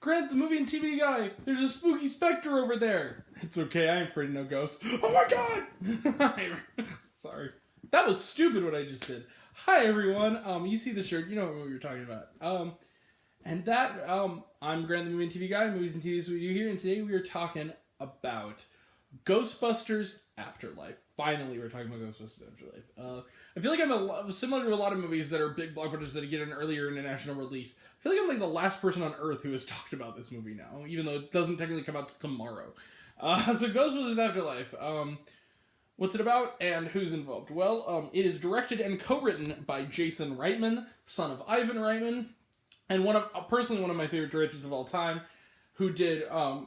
Grant, the movie and TV guy, there's a spooky specter over there. It's okay, I ain't afraid of no ghosts. Oh my god! Sorry. That was stupid what I just did. Hi everyone, you see the shirt, you know what we were talking about. I'm Grant, the movie and TV guy, movies and TV is what you hear, and today we are talking about Ghostbusters Afterlife. Finally, we're talking about Ghostbusters Afterlife. I feel like I'm similar to a lot of movies that are big blockbusters that get an earlier international release. I feel like I'm like the last person on Earth who has talked about this movie now, even though it doesn't technically come out till tomorrow. So Ghostbusters Afterlife. What's it about and who's involved? Well, it is directed and co-written by Jason Reitman, son of Ivan Reitman, and personally one of my favorite directors of all time, who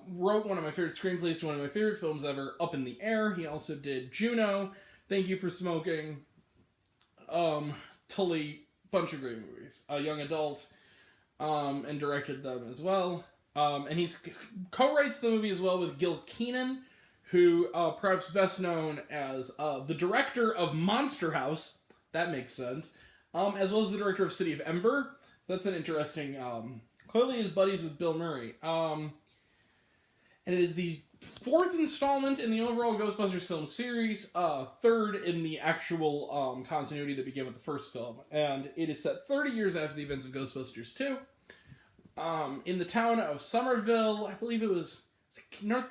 wrote one of my favorite screenplays to one of my favorite films ever, Up in the Air. He also did Juno, Thank You for Smoking, Tully, bunch of great movies, Young Adult, and directed them as well. And he co-writes the movie as well with Gil Kenan, who perhaps best known as the director of Monster House, that makes sense, as well as the director of City of Ember. So that's an interesting, clearly his buddies with Bill Murray. And it is the fourth installment in the overall Ghostbusters film series, third in the actual continuity that began with the first film. And it is set 30 years after the events of Ghostbusters 2. In the town of Somerville, I believe it was North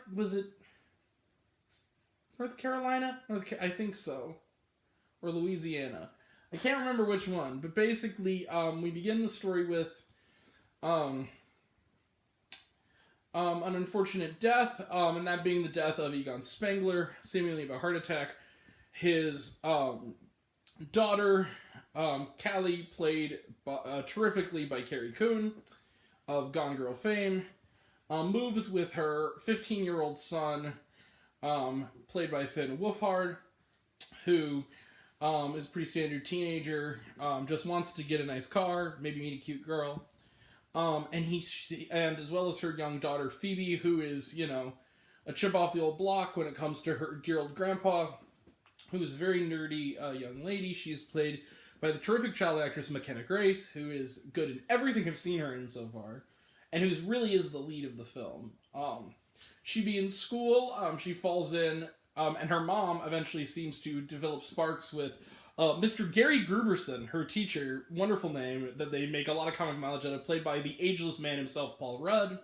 Carolina? I think so. Or Louisiana. I can't remember which one, but basically, we begin the story with an unfortunate death, and that being the death of Egon Spengler, seemingly by heart attack. His daughter, Callie, played terrifically by Carrie Coon of Gone Girl fame, moves with her 15-year-old son, played by Finn Wolfhard, who is a pretty standard teenager, just wants to get a nice car, maybe meet a cute girl, and as well as her young daughter Phoebe, who is, a chip off the old block when it comes to her dear old grandpa, who is a very nerdy young lady. She is played by the terrific child actress McKenna, who is good in everything I've seen her in so far, and who really is the lead of the film. She be in school, she falls in, and her mom eventually seems to develop sparks with Mr. Gary Gruberson, her teacher, wonderful name, that they make a lot of comic mileage out of, played by the ageless man himself, Paul Rudd.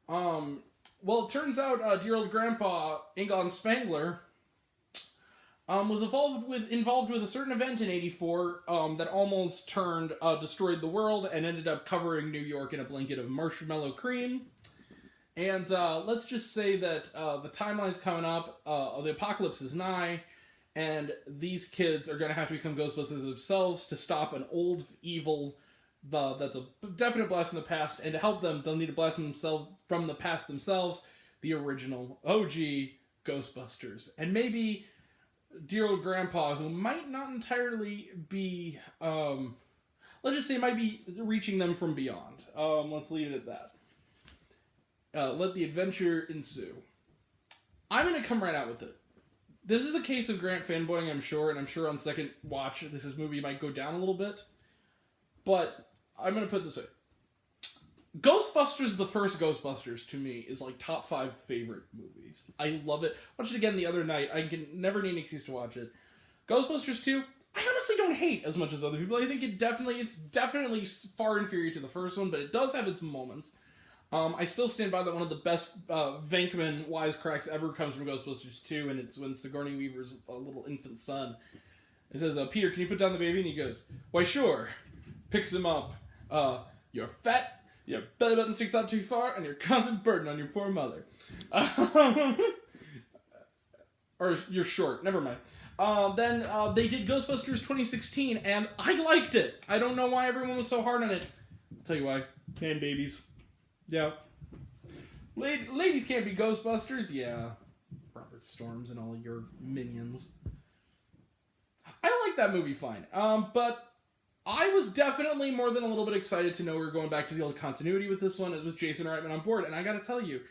Well, it turns out dear old grandpa, Egon Spengler, was involved with a certain event in '84 that almost destroyed the world and ended up covering New York in a blanket of marshmallow cream. And let's just say that the timeline's coming up, the apocalypse is nigh, and these kids are going to have to become Ghostbusters themselves to stop an old evil that's a definite blast from the past, and to help them, they'll need a blast from the past themselves, the original OG Ghostbusters. And maybe dear old grandpa, who might not entirely be, let's just say might be reaching them from beyond. Let's leave it at that. Let the adventure ensue. I'm going to come right out with it. This is a case of Grant fanboying, I'm sure, and I'm sure on second watch this movie might go down a little bit. But I'm going to put it this way. Ghostbusters, the first Ghostbusters, to me, is like top 5 favorite movies. I love it. Watched it again the other night. I can never need an excuse to watch it. Ghostbusters 2, I honestly don't hate as much as other people. I think it's definitely far inferior to the first one, but it does have its moments. I still stand by that one of the best Venkman wisecracks ever comes from Ghostbusters 2, and it's when Sigourney Weaver's little infant son. It says, Peter, can you put down the baby? And he goes, why, sure. Picks him up. You're fat, your belly button sticks out too far, and you're a constant burden on your poor mother. Or you're short, never mind. Then they did Ghostbusters 2016, and I liked it. I don't know why everyone was so hard on it. I'll tell you why. Man babies. Yeah. Ladies can't be Ghostbusters. Yeah. Robert Storms and all your minions. I like that movie fine. But I was definitely more than a little bit excited to know we were going back to the old continuity with this one, as with Jason Reitman on board. And I gotta tell you,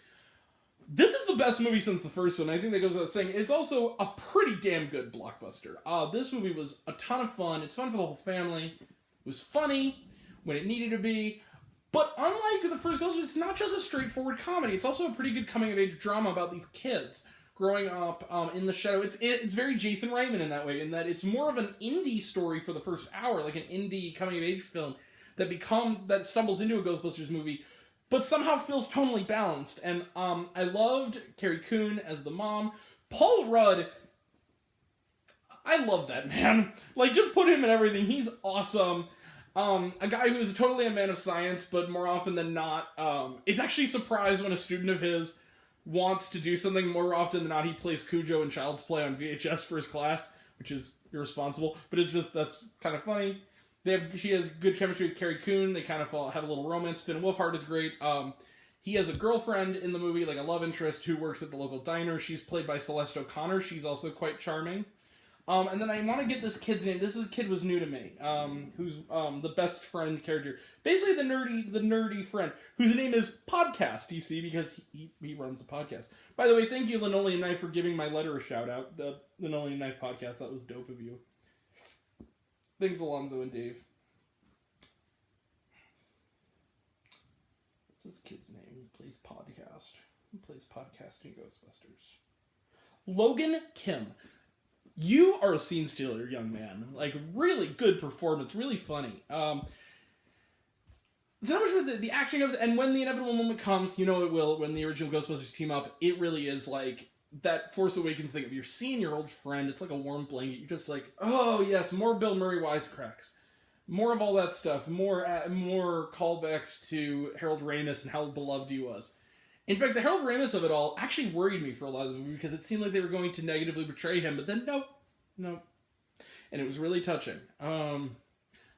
this is the best movie since the first one. I think that goes without saying. It's also a pretty damn good blockbuster. This movie was a ton of fun. It's fun for the whole family. It was funny when it needed to be. But unlike the first Ghostbusters, it's not just a straightforward comedy. It's also a pretty good coming-of-age drama about these kids growing up in the shadow. It's very Jason Reitman in that way, in that it's more of an indie story for the first hour, like an indie coming-of-age film that stumbles into a Ghostbusters movie, but somehow feels tonally balanced. And I loved Carrie Coon as the mom. Paul Rudd, I love that man. Like, just put him in everything. He's awesome. A guy who is totally a man of science, but more often than not, is actually surprised when a student of his wants to do something. More often than not, he plays Cujo in Child's Play on VHS for his class, which is irresponsible, but that's kind of funny. She has good chemistry with Carrie Coon. They kind of have a little romance. Finn Wolfhard is great. He has a girlfriend in the movie, like a love interest, who works at the local diner. She's played by Celeste O'Connor. She's also quite charming. And then I want to get this kid's name. This kid was new to me. Who's the best friend character, basically the nerdy friend, whose name is Podcast. You see, because he runs a podcast. By the way, thank you, Linoleum Knife, for giving my letter a shout out. The Linoleum Knife podcast. That was dope of you. Thanks, Alonzo and Dave. What's this kid's name? He plays podcast. He plays podcast in Ghostbusters. Logan Kim. You are a scene stealer, young man. Like, really good performance, really funny. So much the action comes, and when the inevitable moment comes, you know it will, when the original Ghostbusters team up, it really is like that Force Awakens thing of you're seeing your old friend, it's like a warm blanket, you're just like, oh yes, more Bill Murray wisecracks. More of all that stuff, more callbacks to Harold Ramis and how beloved he was. In fact, the Harold Ramis of it all actually worried me for a lot of the movie because it seemed like they were going to negatively portray him, but then nope. And it was really touching. Not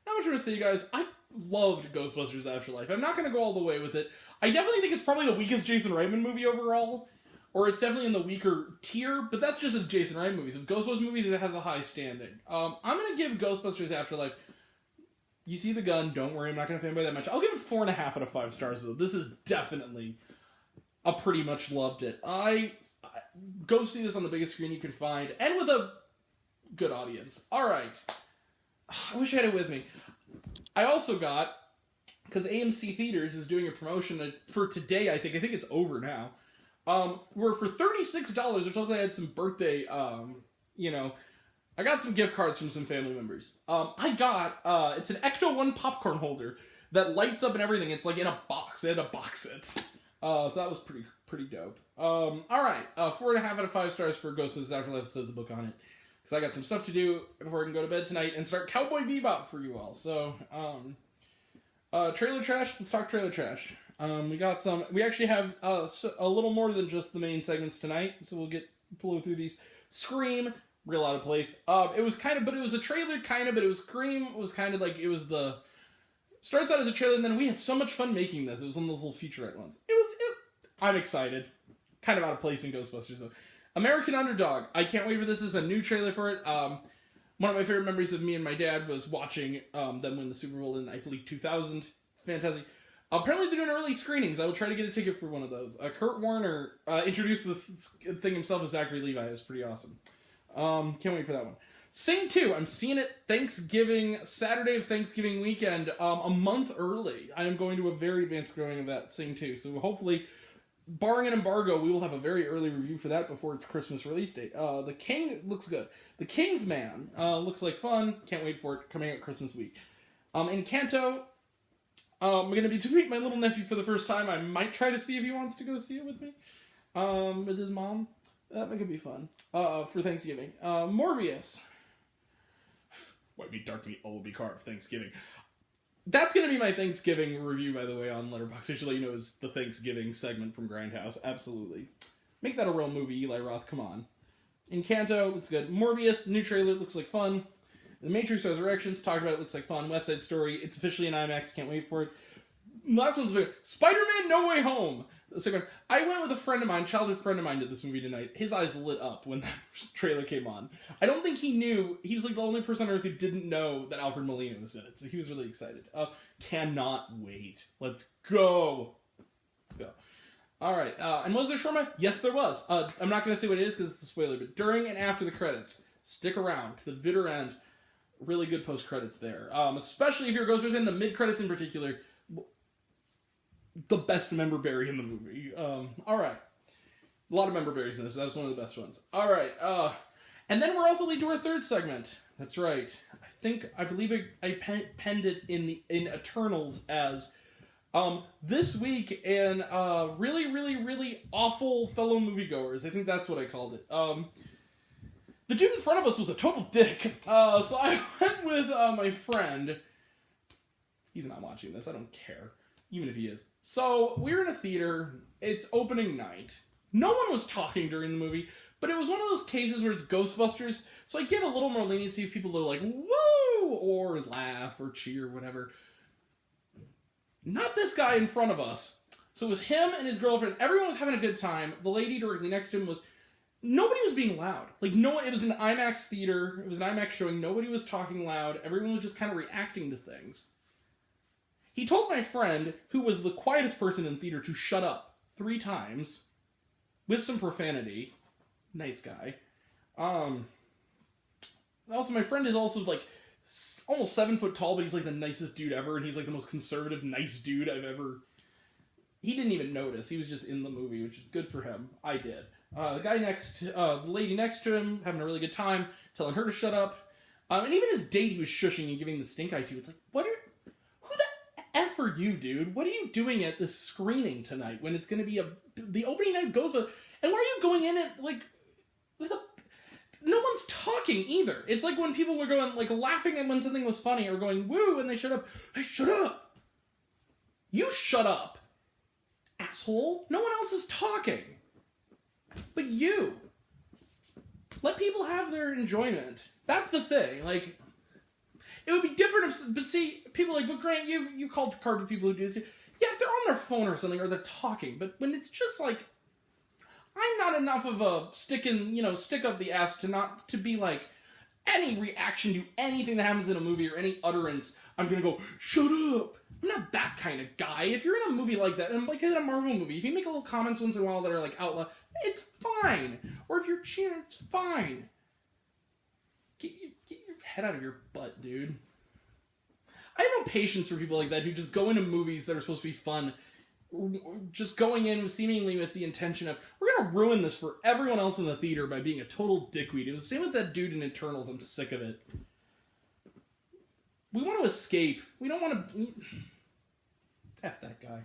much more to say, you guys. I loved Ghostbusters Afterlife. I'm not going to go all the way with it. I definitely think it's probably the weakest Jason Reitman movie overall, or it's definitely in the weaker tier, but that's just a Jason Reitman movies. Of Ghostbusters movies, it has a high standing. I'm going to give Ghostbusters Afterlife... You see the gun, don't worry, I'm not going to fanboy that much. I'll give it 4.5 out of 5 stars, though. This is definitely... I pretty much loved it. I go see this on the biggest screen you can find, and with a good audience. Alright. I wish I had it with me. I also got, because AMC Theaters is doing a promotion for today, I think it's over now, where for $36, which also had some birthday, I got some gift cards from some family members. I got, it's an Ecto-1 popcorn holder that lights up and everything. It's like in a box. They had to box it. So that was pretty dope. Alright, 4.5 out of 5 stars for Ghostbusters Afterlife, says the book on it. Because I got some stuff to do before I can go to bed tonight and start Cowboy Bebop for you all. So, trailer trash, let's talk trailer trash. We actually have a little more than just the main segments tonight, so we'll blow through these. Scream, real out of place. It was a trailer, but it was Scream. It was kind of like, starts out as a trailer, and then we had so much fun making this. It was one of those little featurette ones. I'm excited. Kind of out of place in Ghostbusters, though. American Underdog. I can't wait for this. This is a new trailer for it. One of my favorite memories of me and my dad was watching them win the Super Bowl in, I believe, 2000. Fantastic. Apparently they're doing early screenings. I will try to get a ticket for one of those. Kurt Warner introduced this thing himself as Zachary Levi. It was pretty awesome. Can't wait for that one. Sing 2. I'm seeing it Saturday of Thanksgiving weekend, a month early. I am going to a very advanced screening of that Sing 2. So hopefully, barring an embargo, we will have a very early review for that before its Christmas release date. The King looks good. The King's Man looks like fun. Can't wait for it, coming out Christmas week. Encanto, I'm going to be to meet my little nephew for the first time. I might try to see if he wants to go see it with me. With his mom. That could be fun. For Thanksgiving. Morbius. White meat, dark meat, all will be carved. Thanksgiving. That's going to be my Thanksgiving review, by the way, on Letterboxd. I should let you know is the Thanksgiving segment from Grindhouse. Absolutely. Make that a real movie, Eli Roth. Come on. Encanto looks good. Morbius, new trailer, looks like fun. The Matrix Resurrections, talked about it, looks like fun. West Side Story, it's officially in IMAX, can't wait for it. Last one's big. Spider-Man No Way Home. The second one. I went with a friend of mine, childhood friend of mine, to this movie tonight. His eyes lit up when that trailer came on. I don't think he knew. He was like the only person on Earth who didn't know that Alfred Molina was in it, so he was really excited. Cannot wait. Let's go. Alright, and was there shawarma? Yes, there was. I'm not going to say what it is because it's a spoiler, but during and after the credits, stick around to the bitter end. Really good post-credits there. Especially if you're a Ghostbusters fan, the mid-credits in particular. the best member berry in the movie. All right. A lot of member berries in this. That was one of the best ones. All right. And then we're also leading to our third segment. That's right. I believe I penned it in Eternals as this week in really, really, really awful fellow moviegoers. I think that's what I called it. The dude in front of us was a total dick. So I went with my friend. He's not watching this. I don't care. Even if he is. So we're in a theater. It's opening night. No one was talking during the movie. But it was one of those cases where it's Ghostbusters, so I get a little more leniency if people are like, woo, or laugh, or cheer, whatever. Not this guy in front of us. So it was him and his girlfriend. Everyone was having a good time. The lady directly next to him was... Nobody was being loud. Like, no, it was an IMAX theater. It was an IMAX showing. Nobody was talking loud. Everyone was just kind of reacting to things. He told my friend, who was the quietest person in the theater, to shut up 3 times, with some profanity... Nice guy. Also, my friend is also like almost 7 foot tall, but he's like the nicest dude ever, and he's like the most conservative, nice dude I've ever. He didn't even notice. He was just in the movie, which is good for him. I did. The lady next to him, having a really good time, telling her to shut up. And even his date, he was shushing and giving the stink eye to. It's like, who the F are you, dude? What are you doing at this screening tonight when it's going to be the opening night goes, and why are you going in at like. No one's talking either. It's like when people were going, like, laughing at when something was funny or going, woo, and they shut up. Hey, shut up! You shut up, asshole. No one else is talking. But you. Let people have their enjoyment. That's the thing. Like, it would be different if, but see, people are like, but Grant, you called carpet people who do this. Yeah, if they're on their phone or something, or they're talking, but when it's just like, I'm not enough of a stick up the ass to be like, any reaction to anything that happens in a movie or any utterance, I'm gonna go, shut up! I'm not that kind of guy. If you're in a movie like that, and like in a Marvel movie, if you make a little comments once in a while that are like out loud, it's fine. Or if you're cheering, it's fine. Get your head out of your butt, dude. I have no patience for people like that who just go into movies that are supposed to be fun, just going in seemingly with the intention of, we're going to ruin this for everyone else in the theater by being a total dickweed. It was the same with that dude in Eternals. I'm sick of it. We want to escape. We don't want to... F that guy.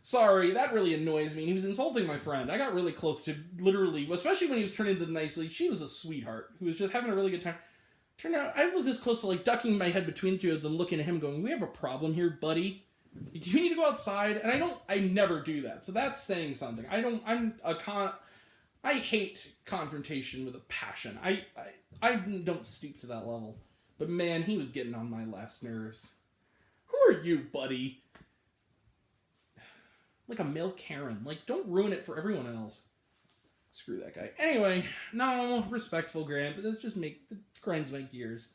Sorry, that really annoys me. He was insulting my friend. I got really close to literally, especially when he was turning to the nicely. She was a sweetheart who was just having a really good time. Turned out, I was this close to like ducking my head between the two of them, looking at him going, we have a problem here, buddy. Do you need to go outside? And I never do that. So that's saying something. I hate confrontation with a passion. I don't stoop to that level. But man, he was getting on my last nerves. Who are you, buddy? Like a male Karen. Like, don't ruin it for everyone else. Screw that guy. Anyway, no, respectful, Grant, but it grinds my gears.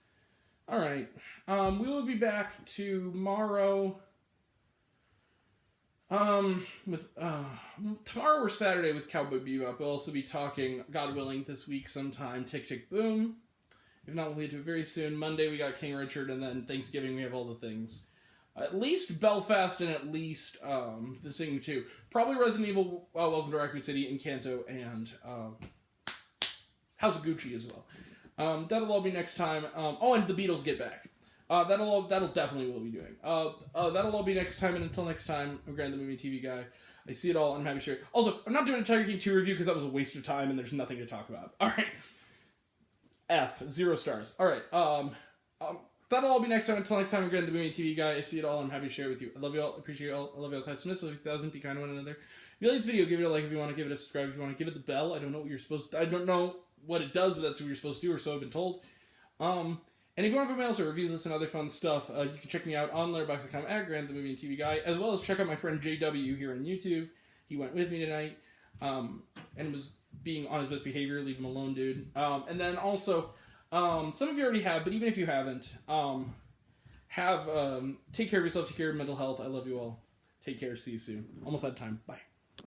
Alright. We will be back tomorrow. Tomorrow or Saturday with Cowboy Bebop. We'll also be talking, God willing, this week sometime, Tick Tick Boom. If not, we'll get to it very soon. Monday we got King Richard, and then Thanksgiving we have all the things. At least Belfast and at least The Sing 2. Probably Resident Evil, Welcome to Raccoon City, Encanto, and House of Gucci as well. That'll all be next time. And The Beatles Get Back. That'll definitely will be doing. That'll all be next time, and until next time, I'm Grant the Movie TV Guy. I see it all, I'm happy to share it. Also, I'm not doing a Tiger King 2 review because that was a waste of time and there's nothing to talk about. Alright. 0 stars. Alright, that'll all be next time. Until next time, I'm Grant the Movie TV Guy. I see it all, I'm happy to share it with you. I love you all, appreciate you all, I love you all, class Smith, love you 1,000, be kind to one another. If you like this video, give it a like if you want to, give it a subscribe if you want to, give it the bell. I don't know what it does, but that's what you're supposed to do, or so I've been told. And if you want to find else or reviews, this and other fun stuff, you can check me out on Letterboxd.com at Grant the Movie and TV Guy, as well as check out my friend JW here on YouTube. He went with me tonight, and was being on his best behavior. Leave him alone, dude. And then also, some of you already have, but even if you haven't, take care of yourself, take care of your mental health. I love you all. Take care. See you soon. Almost out of time. Bye.